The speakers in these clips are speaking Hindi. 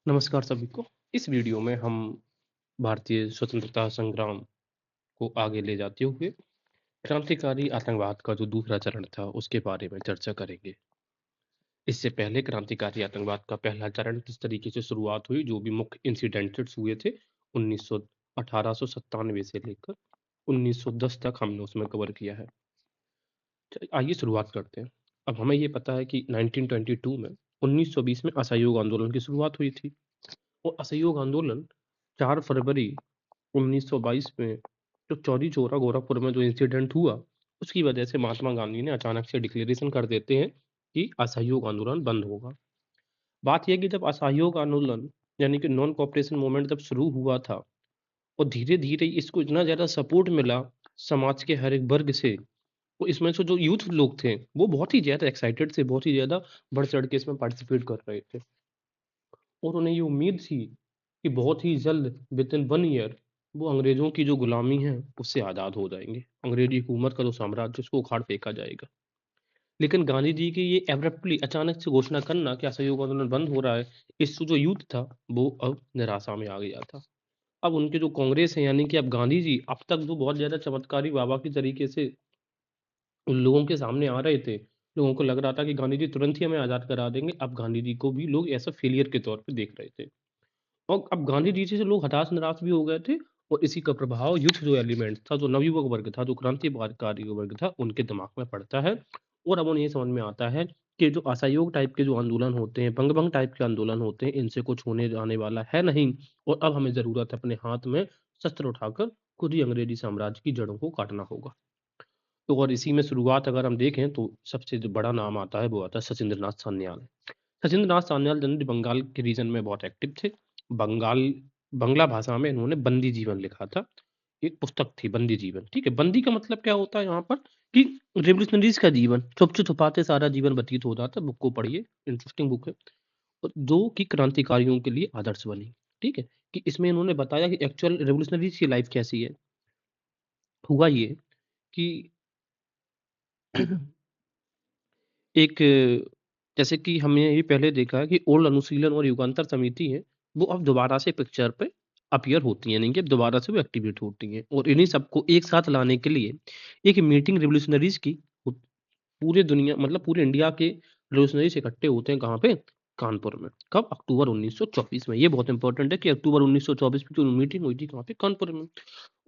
नमस्कार सभी को। इस वीडियो में हम भारतीय स्वतंत्रता संग्राम को आगे ले जाते हुए क्रांतिकारी आतंकवाद का जो दूसरा चरण था उसके बारे में चर्चा करेंगे। इससे पहले क्रांतिकारी आतंकवाद का पहला चरण किस तरीके से शुरुआत हुई, जो भी मुख्य इंसिडेंट्स हुए थे 1897 से लेकर 1910 तक हमने उसमें कवर किया है। आइए शुरुआत करते हैं। अब हमें ये पता है कि 1922 में 1920 में असहयोग आंदोलन की शुरुआत हुई थी और असहयोग आंदोलन 4 फरवरी 1922 में जो चौरी चौरा गोरखपुर में जो इंसिडेंट हुआ, उसकी वजह से महात्मा गांधी ने अचानक से डिक्लेरेशन कर देते हैं कि असहयोग आंदोलन बंद होगा। बात यह है कि जब असहयोग आंदोलन यानी कि नॉन कोऑपरेशन मूवमेंट जब शुरू हुआ था और धीरे-धीरे इसको इतना ज़्यादा सपोर्ट मिला समाज के हर एक वर्ग से, तो इसमें से जो यूथ लोग थे, वो बहुत ही ज़्यादा एक्साइटेड थे, बहुत ही ज़्यादा बढ़-चढ़ के इसमें पार्टिसिपेट कर रहे थे और उन्हें ये उम्मीद थी कि बहुत ही जल्द विथिन 1 ईयर वो अंग्रेज़ों की जो गुलामी है, उससे आज़ाद हो जाएँगे। अंग्रेज़ी हुकूमत का जो साम्राज्य है, उसको उखाड़ फेंका जाएगा। लेकिन गांधी जी की ये एब्रप्टली अचानक से घोषणा करना कि असहयोग आंदोलन बंद हो रहा है, इससे जो यूथ था, वो अब निराशा में आ गया था। अब उनके जो कांग्रेस है यानी कि अब गांधी जी अब तक जो बहुत ज़्यादा चमत्कारी बाबा की तरीके से उन लोगों के सामने आ रहे थे, लोगों को लग रहा था कि गांधी जी तुरंत ही हमें आज़ाद करा देंगे। अब गांधी जी को भी लोग ऐसा फेलियर के तौर पे देख रहे थे। और अब गांधी जी से लोग हताश-निराश भी हो गए थे और इसी का प्रभाव यूथ जो एलिमेंट था, जो नवयुवक वर्ग था, जो क्रांतिकारी वर्ग था, उनके दिमाग में पड़ता है और अब उन्हें ये समझ में आता है कि जो असहयोग टाइप के जो आंदोलन होते हैं, बंग-भंग टाइप के आंदोलन होते हैं, इनसे कुछ होने जाने वाला है नहीं और अब हमें ज़रूरत है अपने हाथ में शस्त्र उठाकर खुद ही अंग्रेजी साम्राज्य की जड़ों को काटना होगा। तो और इसी में शुरुआत अगर हम देखें तो सबसे जो बड़ा नाम आता है, वो आता है सचिंद्र नाथ सान्याल। सचिंद्र नाथ सान्याल जनरली बंगाल के रीजन में बहुत एक्टिव थे। बंगाल बंगला भाषा में इन्होंने बंदी जीवन लिखा था। एक पुस्तक थी बंदी जीवन, ठीक है? बंदी का मतलब क्या होता है यहाँ पर कि रिवॉल्यूशनरीज़ का जीवन, छुपते-छुपाते सारा जीवन व्यतीत हो जाता है। बुक को पढ़िए, इंटरेस्टिंग बुक है। और जो कि क्रांतिकारियों के लिए आदर्श बनी, ठीक है? कि इसमें इन्होंने बताया कि एक्चुअल रिवॉल्यूशनरीज़ की लाइफ़ कैसी है। हुआ ये कि एक जैसे कि हमने ये पहले देखा है कि ओल्ड अनुशीलन और युगांतर समिति है, वो अब दोबारा से पिक्चर पे अपीयर होती हैं, यानी कि अब दोबारा से वो एक्टिवेट होती हैं और इन्हीं सबको एक साथ लाने के लिए एक मीटिंग रिवॉल्यूशनरीज़ की पू पूरे दुनिया मतलब पूरे इंडिया के रिवॉल्यूशनरीज़ इकट्ठे होते हैं कहाँ पे? कानपुर में। कब? अक्टूबर 1924 में। ये बहुत इम्पोर्टेंट है कि अक्टूबर 1924 में जो मीटिंग हुई थी कहाँ पे? कानपुर में।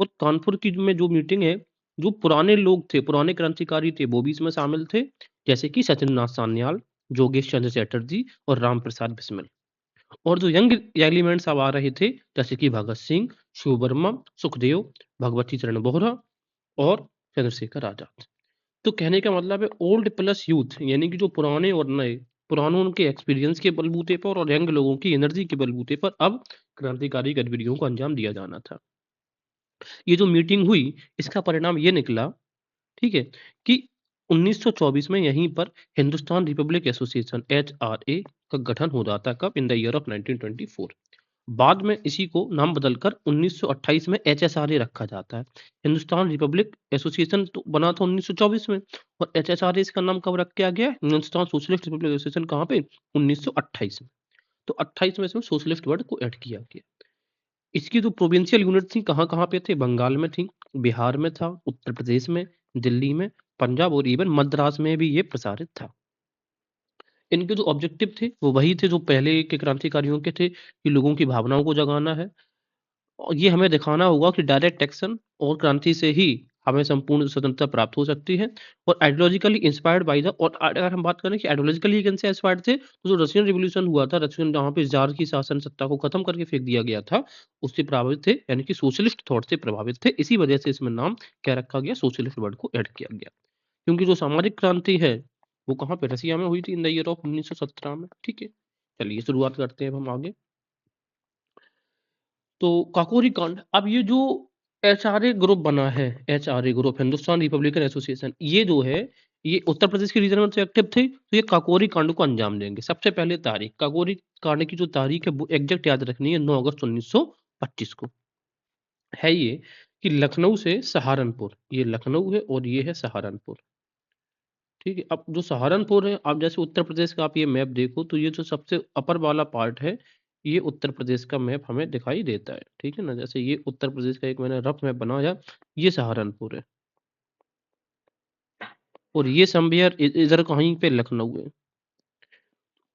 और कानपुर की में जो मीटिंग है, जो पुराने लोग थे, पुराने क्रांतिकारी थे, वो भी इसमें शामिल थे, जैसे कि सत्येंद्रनाथ सान्याल, योगेश चंद्र चैटर्जी और रामप्रसाद बिस्मिल। और जो यंग एलिमेंट्स अब आ रहे थे, जैसे कि भगत सिंह, शिववर्मा, सुखदेव, भगवती चरण बोहरा और चंद्रशेखर आजाद। तो कहने का मतलब है ओल्ड प्लस यूथ यानी कि जो पुराने और नए, पुरानों के एक्सपीरियंस के बलबूते पर और यंग लोगों की एनर्जी के बलबूते पर अब क्रांतिकारी गतिविधियों को अंजाम दिया जाना था। ये जो मीटिंग हुई, इसका परिणाम ये निकला, ठीक है, कि 1924 में यहीं पर हिंदुस्तान रिपब्लिक एसोसिएशन एचआरए का गठन हो जाता है कब? In the year of 1924। बाद में इसी को नाम बदलकर 1928 में एचएसआरए रखा जाता है। हिंदुस्तान रिपब्लिक एसोसिएशन तो बना था 1924 में और एचएसआरए इसका नाम कब रख दिया गया? हिंदुस्तान सोशलिस्ट रिपब्लिक एसोसिएशन कहाँ पे? 1928 में। तो 28 में इसमें सोशलिस्ट वर्ड को ऐड किया गया। इसकी जो प्रोविंशियल यूनिट थी कहाँ-कहाँ पे थे? बंगाल में थी, बिहार में था, उत्तर प्रदेश में, दिल्ली में, पंजाब और इवन मद्रास में भी ये प्रसारित था। इनके जो ऑब्जेक्टिव थे, वो वही थे जो पहले के क्रांतिकारियों के थे कि लोगों की भावनाओं को जगाना है और ये हमें दिखाना होगा कि डायरेक्ट एक्शन और क्रांति से ही हमें संपूर्ण स्वतंत्रता प्राप्त हो सकती है और आइडियोलॉजिकली इंस्पायर्ड बाय द और अगर हम बात करें कि आइडियोलॉजिकली किनसे इंस्पायर्ड थे, तो जो रशियन रिवॉल्यूशन हुआ था, रशियन जहाँ पे ज़ार की शासन सत्ता को खत्म करके फेंक दिया गया था, उससे प्रभावित थे, यानी कि सोशलिस्ट थॉट से प्रभावित थे। इसी वजह से इसमें नाम क्या रखा गया? सोशलिस्ट वर्ड को ऐड किया गया। क्योंकि जो सामाजिक क्रांति है, वो कहाँ पे? रसिया में हुई थी इन द ईयर ऑफ 1917 में, ठीक है? चलिए शुरुआत करते हैं अब हम आगे। तो काकोरी कांड अब ये जो एचआरए ग्रुप बना है, HRA group Hindustan Republican association, ये जो है, ये उत्तर प्रदेश के रीजन में तो एक्टिव थे, तो ये काकोरी कांड को अंजाम देंगे। सबसे पहले तारीख, काकोरी कांड की जो तारीख है वो एग्जैक्ट याद रखनी है, 9 अगस्त 1925 को। है ये कि लखनऊ से सहारनपुर, ये लखनऊ है और ये है सहारनपुर, ठीक है? अब जो सहारनपुर है, आप जैसे उत्तर प्रदेश का आप ये मैप देखो तो ये जो सबसे अपर वाला पार्ट है, ये उत्तर प्रदेश का मैप हमें दिखाई देता है, ठीक है ना? जैसे ये उत्तर प्रदेश का एक मैंने रफ मैप बनाया, ये सहारनपुर है और ये समवेयर इधर कहीं पे लखनऊ है।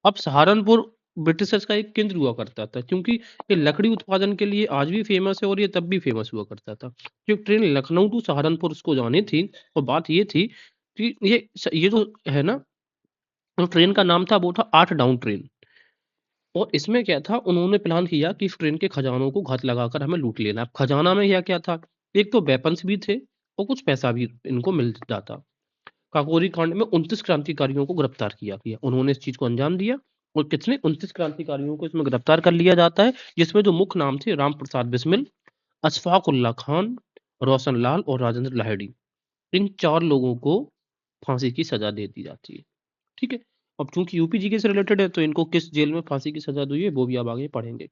अब सहारनपुर ब्रिटिशर्स का एक केंद्र हुआ करता था, क्योंकि ये लकड़ी उत्पादन के लिए आज भी फेमस है और ये तब भी फेमस हुआ करता था। जो ट्रेन लखनऊ टू सहारनपुर उसको जानी थी, और बात ये थी कि ये जो है ना, तो ट्रेन का नाम था, वो था 8 डाउन ट्रेन। और इसमें क्या था, उन्होंने प्लान किया कि इस ट्रेन के खजानों को घात लगाकर हमें लूट लेना है। अब खजाना में क्या था, एक तो वेपन्स भी थे और कुछ पैसा भी इनको मिल जाता। काकोरी कांड में 29 क्रांतिकारियों को गिरफ्तार किया गया। उन्होंने इस चीज को अंजाम दिया और कितने 29 क्रांतिकारियों को इसमें गिरफ्तार कर लिया जाता है, जिसमें जो मुख्य नाम थे राम प्रसाद बिस्मिल, अशफाक उल्ला खान, रोशन लाल और राजेंद्र लाहिड़ी। इन 4 लोगों को फांसी की सजा दे दी जाती है। ठीक है। अब चूंकि यूपी जीके से रिलेटेड है, तो इनको किस जेल में फांसी की सजा हुई है वो भी आप आगे पढ़ेंगे।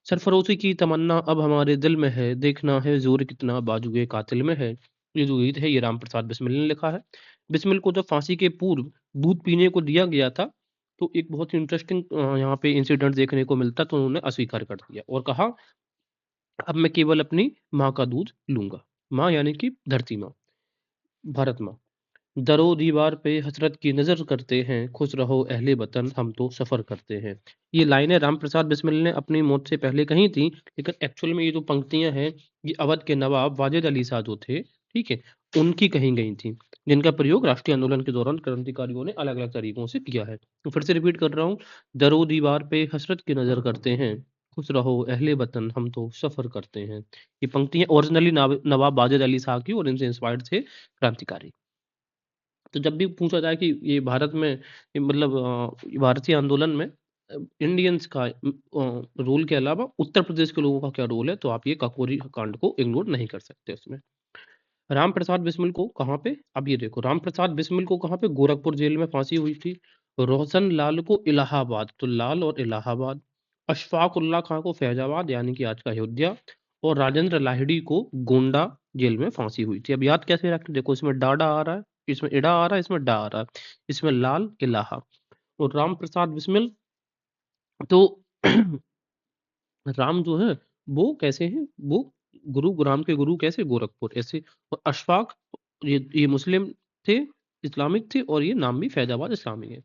सरफरोशी की तमन्ना अब हमारे दिल में है, देखना है जोर कितना बाजुए कातिल में है। ये जो गीत है, ये राम प्रसाद बिस्मिल ने लिखा है। बिस्मिल को जब फांसी के पूर्व दूध पीने को दिया गया था, तो एक बहुत ही इंटरेस्टिंग यहाँ पे इंसिडेंट देखने को मिलता, तो उन्होंने अस्वीकार कर दिया और कहा, अब मैं केवल अपनी माँ का दूध लूंगा। माँ यानी कि धरती माँ, भारत माँ। दरो दीवार पे हसरत की नजर करते हैं, खुश रहो अहले वतन हम तो सफर करते हैं। ये लाइनें राम प्रसाद बिस्मिल ने अपनी मौत से पहले कही थी, लेकिन एक्चुअल में ये जो पंक्तियां हैं, ये अवध के नवाब वाजिद अली शाह जो थे, ठीक है, उनकी कही गई थी, जिनका प्रयोग राष्ट्रीय आंदोलन के दौरान क्रांतिकारियों ने अलग अलग तरीकों से किया है। तो फिर से रिपीट कर रहा हूँ, दरो दीवार पे हसरत की नजर करते हैं, खुश रहो अहले वतन हम तो सफर करते हैं। ये पंक्तियां ओरिजिनली नवाब वाजिद अली शाह की, और इनसे इंस्पायर्ड थे क्रांतिकारी। तो जब भी पूछा जाए कि ये भारत में, ये मतलब भारतीय आंदोलन में इंडियंस का रोल के अलावा उत्तर प्रदेश के लोगों का क्या रोल है, तो आप ये काकोरी कांड को इग्नोर नहीं कर सकते उसमें। राम प्रसाद बिस्मिल को कहाँ पे, अब ये देखो, राम प्रसाद बिस्मिल को कहाँ पे, गोरखपुर जेल में फांसी हुई थी। रोशन लाल को इलाहाबाद, तो लाल और इलाहाबाद। अशफाक उल्ला खां को फैजाबाद यानी कि आज का अयोध्या। और राजेंद्र लाहिड़ी को गोंडा जेल में फांसी हुई थी। अब याद कैसे रखें, देखो इसमें डाडा आ रहा है, इसमें इडा आ रहा है, इसमें डा आ रहा है, इसमें लाल इलाहा। और राम प्रसाद बिस्मिल तो राम जो है वो कैसे हैं, वो राम के गुरु कैसे, गोरखपुर ऐसे। और अशफाक, ये मुस्लिम थे, इस्लामिक थे, और ये नाम भी फैजाबाद इस्लामी है।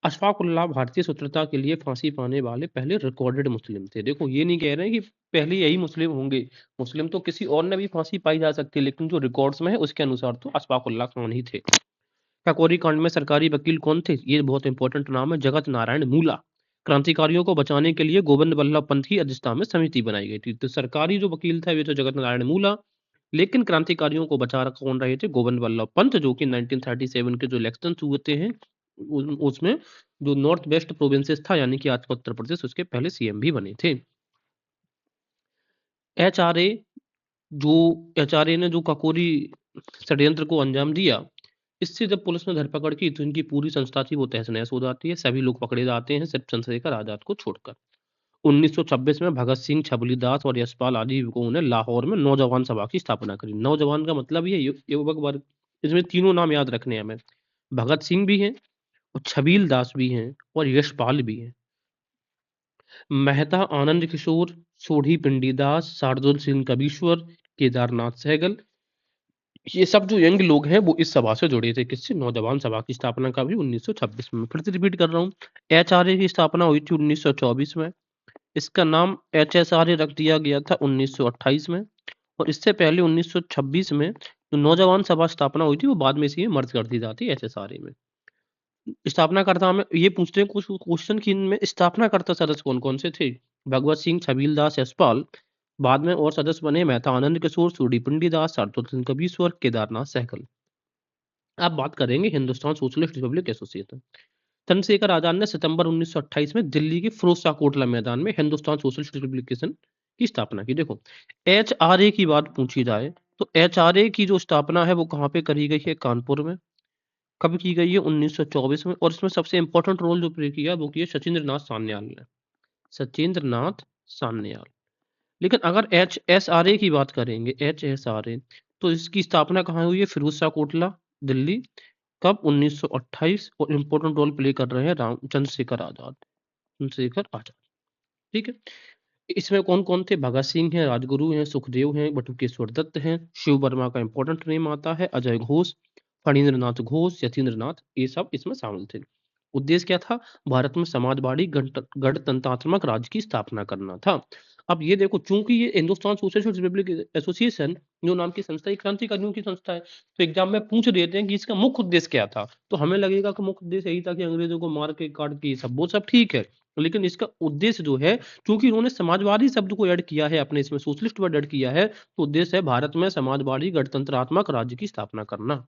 अशफाक उल्लाह भारतीय स्वतंत्रता के लिए फांसी पाने वाले पहले रिकॉर्डेड मुस्लिम थे। देखो ये नहीं कह रहे हैं कि पहले यही मुस्लिम होंगे, मुस्लिम तो किसी और ने भी फांसी पाई जा सकती है, लेकिन जो रिकॉर्ड्स में है उसके अनुसार तो अशफाक उल्लाह खान ही थे। काकोरी कांड में सरकारी वकील कौन थे, ये बहुत इंपॉर्टेंट नाम है, जगत नारायण मूला। क्रांतिकारियों को बचाने के लिए गोविंद बल्लभ पंत की अध्यक्षता में समिति बनाई गई थी। तो सरकारी जो वकील था, ये तो जगत नारायण मूला, लेकिन क्रांतिकारियों को बचा कौन रहे थे, गोविंद बल्लभ पंत, जो कि 1937 के जो इलेक्शन हुए हैं, उसमें जो नॉर्थ वेस्ट प्रोविंसेस था, यानी कि आज का उत्तर प्रदेश, उसके पहले सीएम भी बने थे। एचआरए, जो एचआरए ने जो काकोरी षड्यंत्र को अंजाम दिया, इससे जब पुलिस ने धरपकड़ की, तो इनकी पूरी संस्था थी वो तहस नहस हो जाती है। सभी लोग पकड़े जाते हैं, सिर्फ चंद्रशेखर आजाद को छोड़कर। 1926 में भगत सिंह, छबलीदास और यशपाल आदि युवकों ने लाहौर में नौजवान सभा की स्थापना करी। नौजवान का मतलब ये युवक वर्ग। इसमें तीनों नाम याद रखने हैं हमें, भगत सिंह भी हैं और छबील दास भी हैं और यशपाल भी हैं। मेहता आनंद किशोर, सोढ़ी पिंडीदास, शार्दुल सिंह कबीश्वर, केदारनाथ सहगल, ये सब जो यंग लोग हैं वो इस सभा से जुड़े थे। किससे, नौजवान सभा की स्थापना का भी 1926 में। फिर से रिपीट कर रहा हूँ, एचआरए की स्थापना हुई थी 1924 में। इसका नाम एचएसआरए रख दिया गया था 1928 में। और इससे पहले 1926 में जो नौजवान सभा स्थापना हुई थी, वो बाद में इसी में मर्ज कर दी जाती है एचएसआरए में। स्थापनाकर्ता में ये पूछते हैं कुछ क्वेश्चन कि इनमें स्थापनाकर्ता सदस्य कौन कौन से थे। भगवत सिंह, छबीलदास, यशपाल। बाद में और सदस्य बने मेहता आनंद किशोर, सूडी पिंडीदास, शार्दुल सिंह कबीश्वर, केदारनाथ सहगल। अब बात करेंगे Hindustan socialist republic association. Chandrashekhar Azad ने सितंबर 1928 में दिल्ली के फिरोजशाह कोटला मैदान में हिंदुस्तान सोशलिस्ट रिपब्लिकेशन की स्थापना की। देखो, एचआरए की बात पूछी जाए, तो एचआरए की जो स्थापना है वो कहाँ पे करी गई है, कानपुर में। कब की गई है, 1924 में। और इसमें सबसे इंपॉर्टेंट रोल जो प्ले किया वो किया सचिंद्र नाथ सान्याल ने, सचिंद्र नाथ सान्याल। लेकिन अगर एच एस आर ए की बात करेंगे, एच एस आर ए, तो इसकी स्थापना कहाँ हुई है, फिरोज शाह कोटला, दिल्ली। कब, 1928। और इम्पोर्टेंट रोल प्ले कर रहे हैं राम चंद्रशेखर आजाद, चंद्रशेखर आजाद। ठीक है। इसमें कौन-कौन थे? भगत सिंह हैं, राजगुरु हैं, सुखदेव हैं, बटुकेश्वर दत्त हैं, शिव वर्मा का इम्पोर्टेंट नेम आता है, अजय घोष, फणींद्र नाथ घोष, यतीन्द्र नाथ, ये सब इसमें शामिल थे। उद्देश्य क्या था? भारत में समाजवादी गणतंत्रात्मक राज्य की स्थापना करना था। अब ये देखो, चूंकि ये हिंदुस्तान सोशलिस्ट रिपब्लिक एसोसिएशन जो नाम की संस्था, एक क्रांतिकारियों की संस्था है, तो एग्जाम में पूछ देते हैं कि इसका मुख्य उद्देश्य क्या था, तो हमें लगेगा कि मुख्य उद्देश्य यही था कि अंग्रेजों को मार के काट के सब, वो सब ठीक है, लेकिन इसका उद्देश्य जो है, क्योंकि उन्होंने समाजवादी शब्द को ऐड किया है अपने इसमें, सोशलिस्ट वर्ड ऐड किया है, तो उद्देश्य है भारत में समाजवादी गणतंत्रात्मक राज्य की स्थापना करना।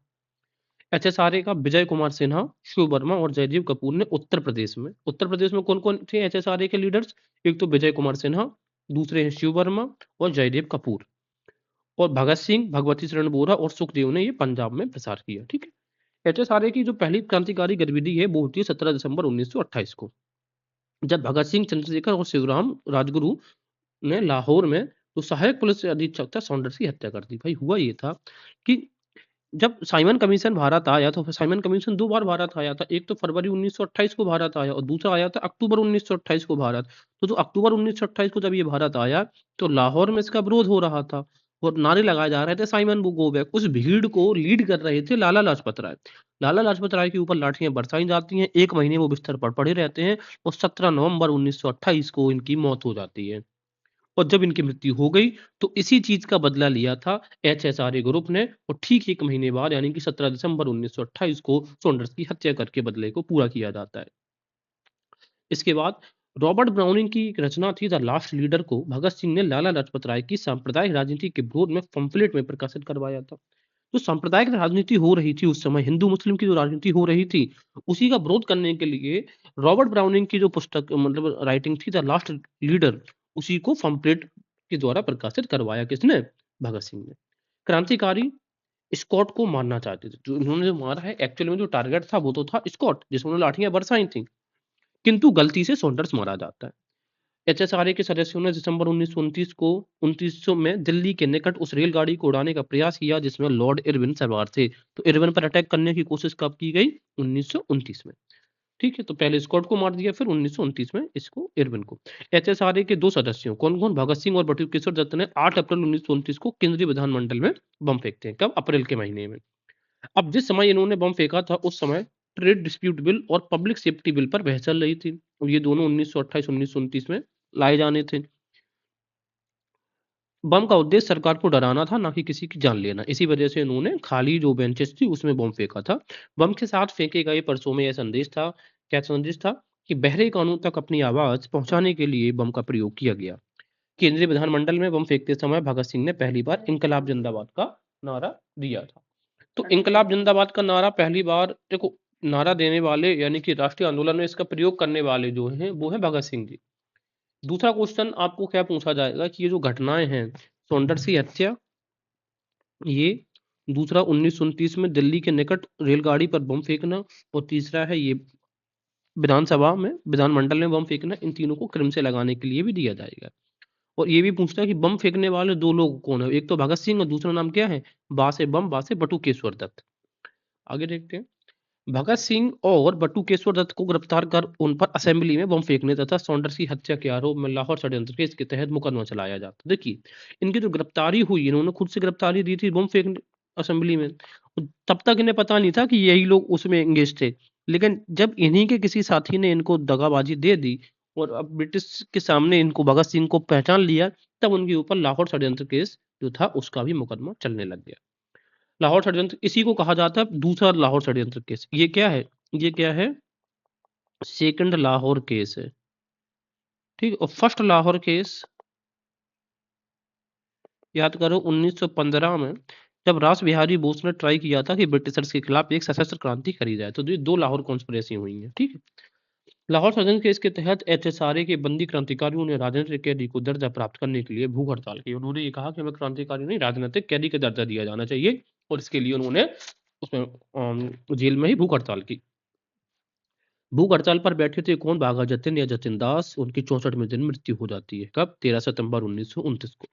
एचएसआरए का विजय कुमार सिन्हा, शिव वर्मा और जयदेव कपूर ने उत्तर प्रदेश में कौन-कौन थे एचएसआरए के लीडर्स? एक तो विजय कुमार सिन्हा, दूसरे हैं शिव वर्मा और जयदेव कपूर, और भगत सिंह, भगवती शरण बोरा और सुखदेव ने ये पंजाब में प्रसार किया। ठीक है। एचएसआरए की जो पहली क्रांतिकारी गतिविधि है वो होती है 17 दिसंबर 1928 को, जब भगत सिंह, चंद्रशेखर और शिवराम राजगुरु ने लाहौर में जो सहायक पुलिस अधीक्षक था सॉन्डर्स की हत्या कर दी। भाई हुआ ये था कि जब साइमन कमीशन भारत आया, तो साइमन कमीशन 2 बार भारत आया था। एक तो फरवरी 1928 को भारत आया और दूसरा आया था अक्टूबर 1928 को भारत। तो जो अक्टूबर 1928 को जब ये भारत आया, तो लाहौर में इसका विरोध हो रहा था और नारे लगाए जा रहे थे, साइमन वो गो बैक। उस भीड़ को लीड कर रहे थे लाला लाजपत राय। लाला लाजपत राय के ऊपर लाठियाँ बरसाई जाती हैं, 1 महीने वो बिस्तर पर पड़े रहते हैं और 17 नवंबर 1928 को इनकी मौत हो जाती है। और जब इनकी मृत्यु हो गई, तो इसी चीज़ का बदला लिया था एचएसआरए ग्रुप ने, और ठीक 1 महीने बाद यानी कि 17 दिसंबर 1928 को सॉन्डर्स की हत्या करके बदले को पूरा किया जाता है। इसके बाद रॉबर्ट ब्राउनिंग की एक रचना थी द लास्ट लीडर को भगत सिंह ने लाला लाजपत राय की सांप्रदायिक राजनीति के विरोध में पंफलेट में प्रकाशित करवाया था। तो सांप्रदायिक राजनीति हो रही थी उस समय, हिंदू मुस्लिम की जो राजनीति हो रही थी, उसी का विरोध करने के लिए रॉबर्ट ब्राउनिंग की जो पुस्तक मतलब राइटिंग थी द लास्ट लीडर, उसी को पंफलेट के द्वारा प्रकाशित करवाया किसने? भगत सिंह ने। क्रांतिकारी स्कॉट को मारना चाहते थे, जो इन्होंने जो मारा है एक्चुअल में जो टारगेट था वो तो था स्कॉट, जिसमें लाठियां बरसाई थी, किंतु गलती से सॉन्डर्स मारा जाता है। एचएसआरए के सदस्यों ने दिसंबर 1929 में दिल्ली के निकट उस रेलगाड़ी को उड़ाने का प्रयास किया जिसमें लॉर्ड इरविन सवार थे। तो इरविन पर अटैक करने की कोशिश कब की गई? 1929 में। ठीक है, तो पहले स्कॉट को मार दिया, फिर 1929 में इसको, इरविन को। एचएसआरए के 2 सदस्यों कौन-कौन? भगत सिंह और बटुकेश्वर दत्त ने 8 अप्रैल 1929 को केंद्रीय विधानमंडल में बम फेंकते हैं। कब? अप्रैल के महीने में। अब जिस समय इन्होंने बम फेंका था, उस समय ट्रेड डिस्प्यूट बिल और पब्लिक सेफ्टी बिल पर बहस चल रही थी। और ये दोनों 1928-1929 में लाए जाने थे। बम का उद्देश्य सरकार को डराना था, ना कि किसी की जान लेना। इसी वजह से इन्होंने खाली जो बेंचेस थी उसमें बम फेंका था। बम के साथ फेंके गए परसों में यह संदेश था, क्या संदेश था? कि बहरे कानून तक अपनी आवाज पहुंचाने के लिए बम का प्रयोग किया गया। केंद्रीय विधानमंडल में बम फेंकते समय भगत सिंह ने पहली बार इंकलाब जिंदाबाद का नारा दिया था। तो इंकलाब जिंदाबाद का नारा पहली बार, देखो, नारा देने वाले यानी कि राष्ट्रीय आंदोलन में इसका प्रयोग करने वाले जो हैं वो हैं भगत सिंह जी। दूसरा क्वेश्चन आपको क्या पूछा जाएगा कि ये जो घटनाएं हैं, सॉन्डर्स की हत्या, ये दूसरा 1929 में दिल्ली के निकट रेलगाड़ी पर बम फेंकना, और तीसरा है ये विधानसभा में, विधानमंडल में बम फेंकना, इन तीनों को क्रम से लगाने के लिए भी दिया जाएगा। और ये भी पूछता है कि बम फेंकने वाले 2 लोग कौन है? एक तो भगत सिंह और दूसरा नाम क्या है? बासे बम बासे बटुकेश्वर दत्त। आगे देखते हैं। भगत सिंह और बटुकेश्वर दत्त को गिरफ्तार कर उन पर असेंबली में बम फेंकने तथा सॉन्डर्स की हत्या के आरोप में लाहौर षड्यंत्र केस के तहत मुकदमा चलाया जाता। देखिए, इनकी जो गिरफ्तारी हुई, इन्होंने खुद से गिरफ्तारी दी थी बम फेंकने असेंबली में, तब तक इन्हें पता नहीं था कि यही लोग उसमें एंगेज थे। लेकिन जब इन्हीं के किसी साथी ने इनको दगाबाजी दे दी और अब ब्रिटिश के सामने इनको, भगत सिंह को पहचान लिया, तब उनके ऊपर लाहौर षड्यंत्र केस जो था उसका भी मुकदमा चलने लग गया। लाहौर षड्यंत्र इसी को कहा जाता है दूसरा लाहौर षड्यंत्र केस। ये क्या है? ये क्या है? सेकंड लाहौर केस है। ठीक है, और फर्स्ट लाहौर केस याद करो 1915 में, जब रास बिहारी बोस ने ट्राई किया था कि ब्रिटिशर्स के खिलाफ एक सशस्त्र क्रांति करी जाए। तो ये 2 लाहौर कॉन्स्पिरेसी हुई हैं। ठीक है। लाहौर षड्यंत्र केस के तहत एचएसआरए के बंदी क्रांतिकारियों ने राजनीतिक कैदी को दर्जा प्राप्त करने के लिए भूख हड़ताल की। उन्होंने ये कहा कि हमें क्रांतिकारी नहीं, राजनीतिक कैदी का दर्जा दिया जाना चाहिए, और इसके लिए उन्होंने उसमें जेल में ही भूख हड़ताल की। भूख हड़ताल पर बैठे थे कौन? बाघा जतिन या जतिन दास। उनकी 64वें दिन मृत्यु हो जाती है। कब? 13 सितंबर 1929 को।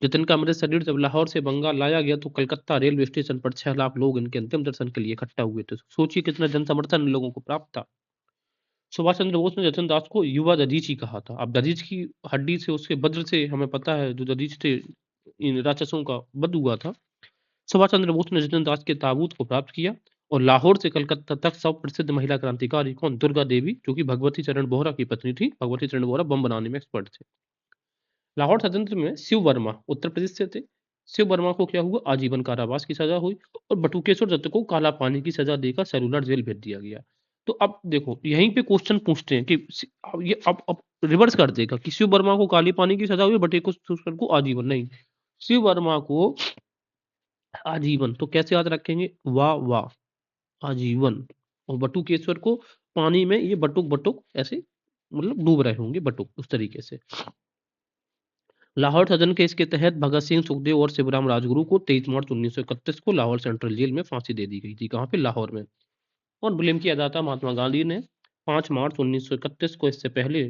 जतिन का मृत शरीर जब लाहौर से बंगाल लाया गया, तो कलकत्ता रेलवे स्टेशन पर 6 लाख लोग इनके अंतिम दर्शन के लिए इकट्ठा हुए थे। सोचिए कितना जन समर्थन इन लोगों को प्राप्त था। सुभाष चंद्र बोस ने जतिन दास को युवा दधीची कहा था। अब दधीच की हड्डी से, उसके वज्र से हमें पता है, जो दधीच थे इन राक्षसों का वध हुआ था। सुभाष चंद्र बोस ने जतिन दास के ताबूत को प्राप्त किया और लाहौर से कलकत्ता तक सब प्रसिद्ध महिला क्रांतिकारी कौन, दुर्गा देवी, जो कि भगवती चरण बोहरा की पत्नी थी। भगवती चरण बोहरा बम बनाने में एक्सपर्ट थे। लाहौर षड्यंत्र में शिव वर्मा उत्तर प्रदेश से थे। शिव वर्मा को क्या हुआ, आजीवन कारावास की सजा हुई और बटुकेश्वर दत्त को काला पानी की सजा देकर सेलुलर जेल भेज दिया गया। तो अब देखो यहीं पे क्वेश्चन पूछते हैं कि अब ये अब रिवर्स कर देगा कि शिव वर्मा को काली पानी की सजा हुई, बटुकेश्वर को आजीवन नहीं। शिव वर्मा को आजीवन, तो कैसे याद रखेंगे, वाह वाह आजीवन, और बटुकेश्वर को पानी में ये बटुक बटुक ऐसे मतलब डूब रहे होंगे, बटुक उस तरीके से। लाहौर सदन केस के तहत भगत सिंह, सुखदेव और शिवराम राजगुरु को 23 मार्च 1931 को लाहौर सेंट्रल जेल में फांसी दे दी गई थी। कहाँ पे, लाहौर में। और ब्लेम किया जाता महात्मा गांधी ने 5 मार्च 1931 को, इससे पहले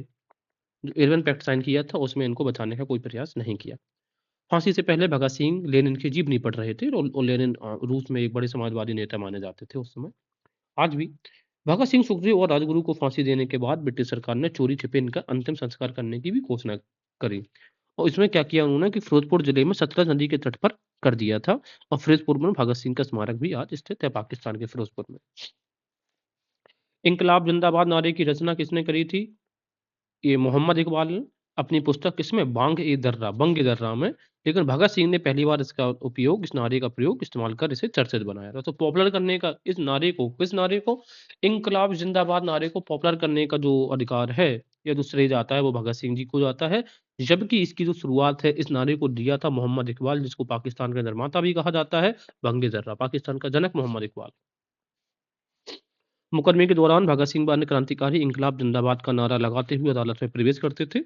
जो इरविन पैक्ट साइन किया था उसमें इनको बचाने का कोई प्रयास नहीं किया। फांसी से पहले भगत सिंह लेनिन की जीवनी पढ़ रहे थे और लेनिन रूस में एक बड़े समाजवादी नेता माने जाते थे उस समय। आज भी भगत सिंह, सुखदेव और राजगुरु को फांसी देने के बाद ब्रिटिश सरकार ने चोरी छिपे इनका अंतिम संस्कार करने की भी घोषणा करी। और इसमें क्या किया उन्होंने कि फिरोजपुर जिले में सतलज नदी के तट पर कर दिया था। और फिरोजपुर में भगत सिंह का स्मारक भी आज स्थित है पाकिस्तान के फिरोजपुर में। इंकलाब जिंदाबाद नारे की रचना किसने करी थी, ये मोहम्मद इकबाल ने अपनी पुस्तक किसमें, बंग ए दर्रा में। लेकिन भगत सिंह ने पहली बार इसका उपयोग, इस नारे का प्रयोग इस्तेमाल कर इसे चर्चित बनाया था। तो पॉपुलर करने का इस नारे को, किस नारे को, इंकलाब जिंदाबाद नारे को पॉपुलर करने का जो अधिकार है या जो श्रेय जाता है वो भगत सिंह जी को जाता है। जबकि इसकी जो शुरुआत है इस नारे को दिया था मोहम्मद इकबाल, जिसको पाकिस्तान का निर्माता भी कहा जाता है, बंग ए दर्रा, पाकिस्तान का जनक मोहम्मद इकबाल। मुकदमे के दौरान भगत सिंह व अन्य क्रांतिकारी इंकलाब जिंदाबाद का नारा लगाते हुए अदालत में प्रवेश करते थे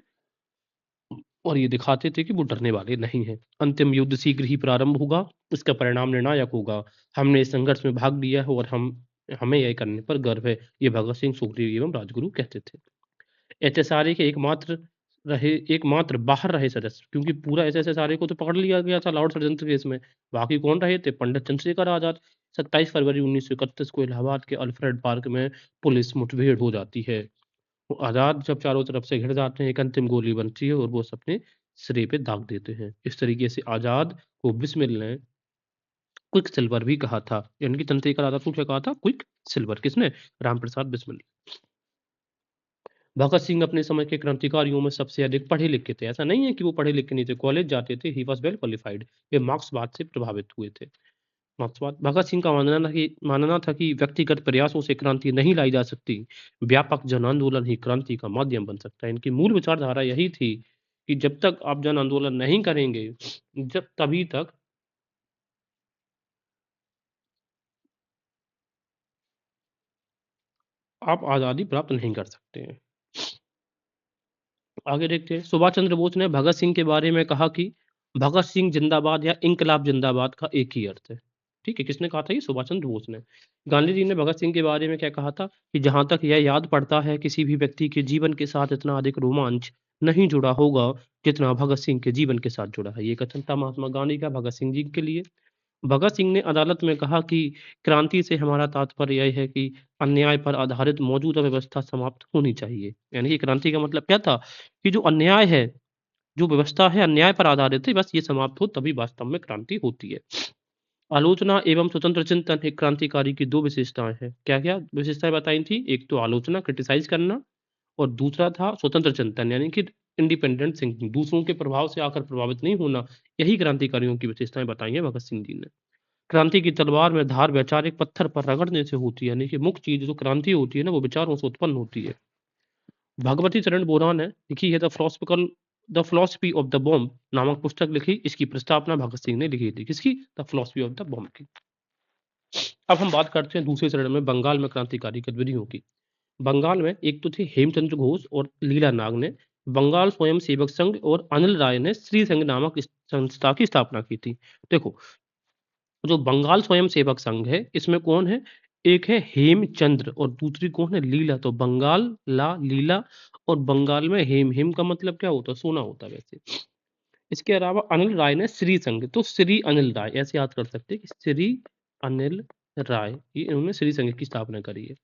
और ये दिखाते थे कि वो डरने वाले नहीं हैं। अंतिम युद्ध शीघ्र ही प्रारंभ होगा, इसका परिणाम निर्णायक होगा। हमने इस संघर्ष में भाग लिया है और हमें यह करने पर गर्व है, ये भगत सिंह, सुखदेव एवं राजगुरु कहते थे। एसएसआरए के एकमात्र बाहर रहे सदस्य, क्योंकि पूरा एसएसआरए को तो पकड़ लिया गया था लाहौर षड्यंत्र केस में। बाकी कौन रहे थे, पंडित चंद्रशेखर आजाद। 27 फरवरी 1931 को इलाहाबाद के अल्फ्रेड पार्क में पुलिस मुठभेड़ हो जाती है। वो आजाद जब चारों तरफ से घिर जाते हैं, एक अंतिम गोली बनती है और वो अपने सिरे पे दाग देते हैं। इस तरीके से आजाद को बिस्मिल ने क्विक सिल्वर भी कहा था, यानी कि चंद्रशेखर आजाद को क्या कहा था, क्विक सिल्वर। किसने, रामप्रसाद बिस्मिल। भगत सिंह अपने समय के क्रांतिकारियों में सबसे अधिक पढ़े लिखे थे। ऐसा नहीं है कि वो पढ़े लिखे नहीं थे, कॉलेज जाते थे, ही वॉज वेल क्वालिफाइड। ये मार्क्सवाद से प्रभावित हुए थे। मार्क्सवाद, भगत सिंह का मानना था कि व्यक्तिगत प्रयासों से क्रांति नहीं लाई जा सकती, व्यापक जन आंदोलन ही क्रांति का माध्यम बन सकता है। इनकी मूल विचारधारा यही थी कि जब तक आप जन आंदोलन नहीं करेंगे, जब तभी तक आप आजादी प्राप्त नहीं कर सकते हैं। आगे देखते हैं, सुभाष चंद्र बोस ने भगत सिंह के बारे में कहा कि भगत सिंह जिंदाबाद या इंकलाब जिंदाबाद का एक ही अर्थ है। ठीक है, किसने कहा था, ये सुभाष चंद्र बोस ने। गांधी जी ने भगत सिंह के बारे में क्या कहा था कि जहां तक यह याद पड़ता है, किसी भी व्यक्ति के जीवन के साथ इतना अधिक रोमांच नहीं जुड़ा होगा जितना भगत सिंह के जीवन के साथ जुड़ा है। ये कथन था महात्मा गांधी का भगत सिंह जी के लिए। भगत सिंह ने अदालत में कहा कि क्रांति से हमारा तात्पर्य यह है कि अन्याय पर आधारित मौजूदा व्यवस्था समाप्त होनी चाहिए। यानी कि क्रांति का मतलब क्या था कि जो अन्याय है, जो व्यवस्था है अन्याय पर आधारित है, बस ये समाप्त हो तभी वास्तव में क्रांति होती है। आलोचना एवं स्वतंत्र चिंतन एक क्रांतिकारी की दो विशेषताएं हैं। क्या क्या विशेषताएं बताई थी, एक तो आलोचना, क्रिटिसाइज करना, और दूसरा था स्वतंत्र चिंतन, यानी कि इंडिपेंडेंट थिंकिंग, दूसरों के प्रभाव से आकर प्रभावित नहीं होना। यही क्रांतिकारियों की विशेषताएं बताई हैं भगत सिंह जी ने। क्रांति की तलवार में धार वैचारिक पत्थर पर रगड़ने से होती है, यानी कि मुख्य चीज जो क्रांति होती है ना, वो विचारों से उत्पन्न होती है। भगवती चरण बोरा ने लिखी है the philosophy of the bomb नामक पुस्तक लिखी। इसकी प्रस्तावना भगत सिंह ने लिखी थी। किसकी, the philosophy of the bomb की। अब हम बात करते हैं दूसरे चरण में बंगाल में क्रांतिकारी गतिविधियों की। बंगाल में एक तो थे हेमचंद्र घोष और लीला नाग ने बंगाल स्वयं सेवक संघ, और अनिल राय ने श्री संघ नामक इस संस्था की स्थापना की थी। देखो, जो बंगाल स्वयं सेवक संघ है, इसमें कौन है, एक है हेमचंद्र और दूसरी कौन है, लीला। तो बंगाल ला लीला, और बंगाल में हेम, हेम का मतलब क्या होता है, सोना होता है वैसे। इसके अलावा अनिल राय ने श्री संघ, तो श्री अनिल राय ऐसे याद कर सकते हैं कि श्री अनिल राय, ये इन्होंने श्री संघ की स्थापना करी है।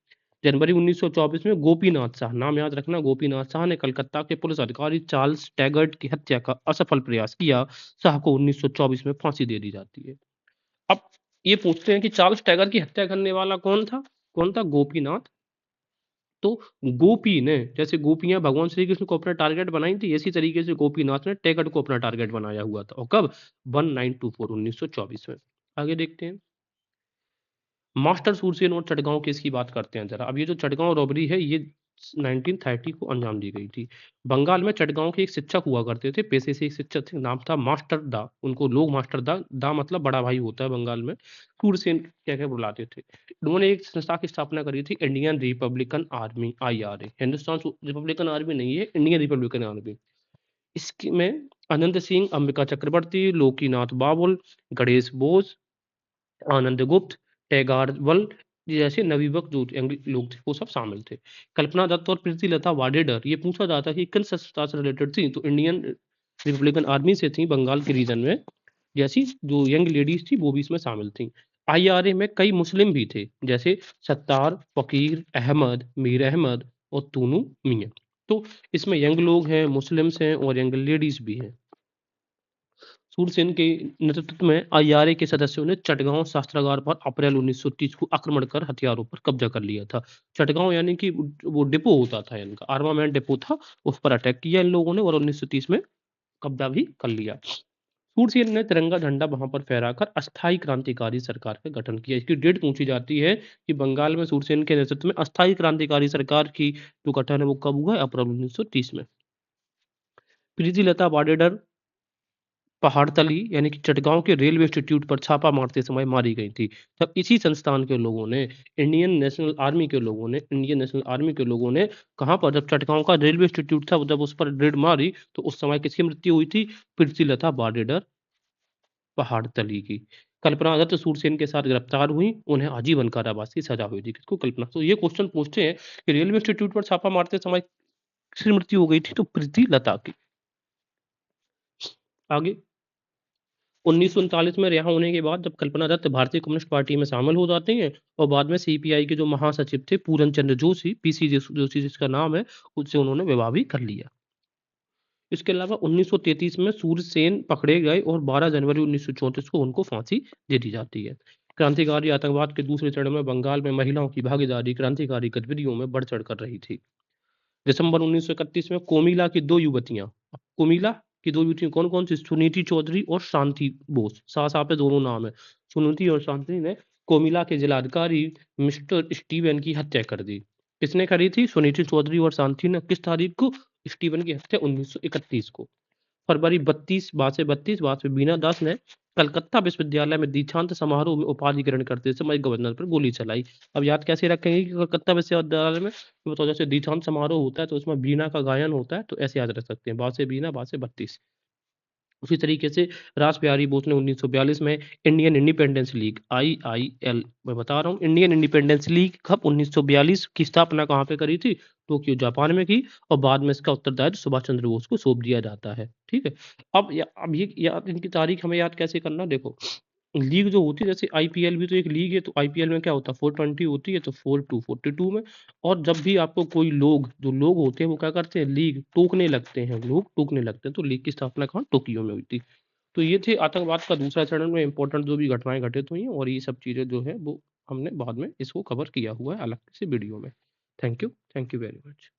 जनवरी 1924 में गोपीनाथ शाह, नाम याद रखना, गोपीनाथ शाह ने कलकत्ता के पुलिस अधिकारी चार्ल्स टैगर्ट की हत्या का असफल प्रयास किया। शाह को 1924 में फांसी दे दी जाती है। अब ये पूछते हैं कि चार्ल्स टैगर्ट की हत्या करने वाला कौन था? कौन था? गोपीनाथ। तो गोपी ने, जैसे गोपियां भगवान श्री कृष्ण को अपना टारगेट बनाई थी, इसी तरीके से गोपीनाथ ने टैगर्ट को अपना टारगेट बनाया हुआ था। और कब? 1924 में। आगे देखते हैं। मास्टर सूरसेन और चटगांव केस की बात करते हैं जरा। अब ये जो चटगांव रॉबरी है, ये 1930 को अंजाम दी गई थी। बंगाल में चटगांव के एक शिक्षक हुआ करते थे, पेशे से एक शिक्षक थे, नाम था मास्टर दा। उनको लोग मास्टर दा, दा मतलब बड़ा भाई होता है बंगाल में, सूरसेन कह के बुलाते थे। उन्होंने एक संस्था की स्थापना करी थी, Indian Republican army, IRA। Hindustan Republican army नहीं है, इंडियन रिपब्लिकन आर्मी। इसमें अनंत सिंह, अंबिका चक्रवर्ती, लोकीनाथ बाबुल, गणेश बोस, आनंद गुप्त, टैगारवल जैसे नवयुवक जो लोग थे, वो सब शामिल थे। कल्पना दत्त और प्रीति लता वाडेडर, ये पूछा जाता है कि किन संस्था से रिलेटेड थी, तो इंडियन रिपब्लिकन आर्मी से थी, बंगाल के रीजन में। जैसी जो यंग लेडीज थी, वो भी इसमें शामिल थी। IRA में कई मुस्लिम भी थे, जैसे सत्तार, फकीर अहमद, मीर अहमद और तूनू मियां। तो इसमें यंग लोग हैं, मुस्लिम्स हैं और यंग लेडीज भी हैं। सूरसेन के नेतृत्व में IRA के सदस्यों ने चटगांव शस्त्रागार पर अप्रैल 1930 को आक्रमण कर हथियारों पर कब्जा कर लिया था। चटगांव यानी कि वो डिपो होता था इनका, आर्मामेंट डिपो था, उस पर अटैक किया इन लोगों ने और 1930 में कब्जा भी कर लिया। सूरसेन ने तिरंगा झंडा वहां पर फहराकर अस्थायी क्रांतिकारी सरकार का गठन किया। इसकी डेट पूछी जाती है कि बंगाल में सूरसेन के नेतृत्व में अस्थायी क्रांतिकारी सरकार की जो गठन है वो कब हुआ है? अप्रैल 1930 में। प्रीति लता वाडेडर पहाड़तली यानी कि चटगांव के रेलवे इंस्टीट्यूट पर छापा मारते समय मारी गई थी। तब इसी संस्थान के लोगों ने, इंडियन नेशनल आर्मी के लोगों ने कहाँ पर, जब चटगांव का रेलवे इंस्टीट्यूट था, जब उस पर रेड मारी, तो उस समय किसकी मृत्यु हुई थी? प्रीतिलता वाडेडर पहाड़तली की। कल्पना दत्त सूरसेन के साथ गिरफ्तार हुई, उन्हें आजीवन कारावास की सजा हुई थी। किसको? कल्पना। तो ये क्वेश्चन पूछते हैं कि रेलवे इंस्टीट्यूट पर छापा मारते समय किसकी मृत्यु हो गई थी? तो प्रीति लता की। आगे 1939 में रिहा होने के बाद जब कल्पना दत्त भारतीय कम्युनिस्ट पार्टी में शामिल हो जाते हैं और बाद में CPI के जो महासचिव थे पूरन चंद्र जोशी, PC जोशी जिसका नाम है, उससे उन्होंने विवाह भी कर लिया। इसके अलावा 1933 में सूरसेन पकड़े गए और 12 जनवरी 1934 को उनको फांसी दे दी जाती है। क्रांतिकारी आतंकवाद के दूसरे चरण में बंगाल में महिलाओं की भागीदारी क्रांतिकारी गतिविधियों में बढ़ चढ़ कर रही थी। दिसंबर 1931 में कोमिला की 2 युवतियां, कोमिला की 2 युवतियां कौन-कौन सी? सुनीति चौधरी और शांति बोस, साफ-साफ है दोनों नाम है। सुनीति और शांति ने कोमिला के जिलाधिकारी मिस्टर स्टीवन की हत्या कर दी। किसने करी थी? सुनीति चौधरी और शांति ने। किस तारीख को? स्टीवन की हत्या 1931 को। फरवरी 32 बाद में बीना दास ने कलकत्ता विश्वविद्यालय में दीक्षांत समारोह में उपाधि ग्रहण करते समय गवर्नर पर गोली चलाई। अब याद कैसे रखेंगे कि कलकत्ता विश्वविद्यालय में तो जैसे दीक्षांत समारोह होता है तो उसमें बीना का गायन होता है, तो ऐसे याद रख सकते हैं, बासे बीना बासे 32। उसी तरीके से रास बिहारी बोस ने 1942 में इंडियन इंडिपेंडेंस लीग, IIL, मैं बता रहा हूँ, इंडियन इंडिपेंडेंस लीग कब 1942 की स्थापना कहाँ पे करी थी? टोक्यो जापान में की और बाद में इसका उत्तरदायित्व सुभाष चंद्र बोस को सौंप दिया जाता है। ठीक है। अब ये याद, इनकी तारीख हमें याद कैसे करना? देखो, लीग जो होती है, जैसे IPL भी तो एक लीग है, तो IPL में क्या होता है? 420 होती है, तो 42 42 में। और जब भी आपको कोई लोग, जो लोग होते हैं वो क्या करते हैं? लीग टोकने लगते हैं, लोग टोकने लगते हैं। तो लीग की स्थापना कहाँ? टोक्यो में हुई थी। तो ये थे आतंकवाद का दूसरा चरण में इंपॉर्टेंट जो भी घटनाएं घटित हुई हैं, और ये सब चीजें जो है वो हमने बाद में इसको कवर किया हुआ है अलग से वीडियो में। Thank you very much.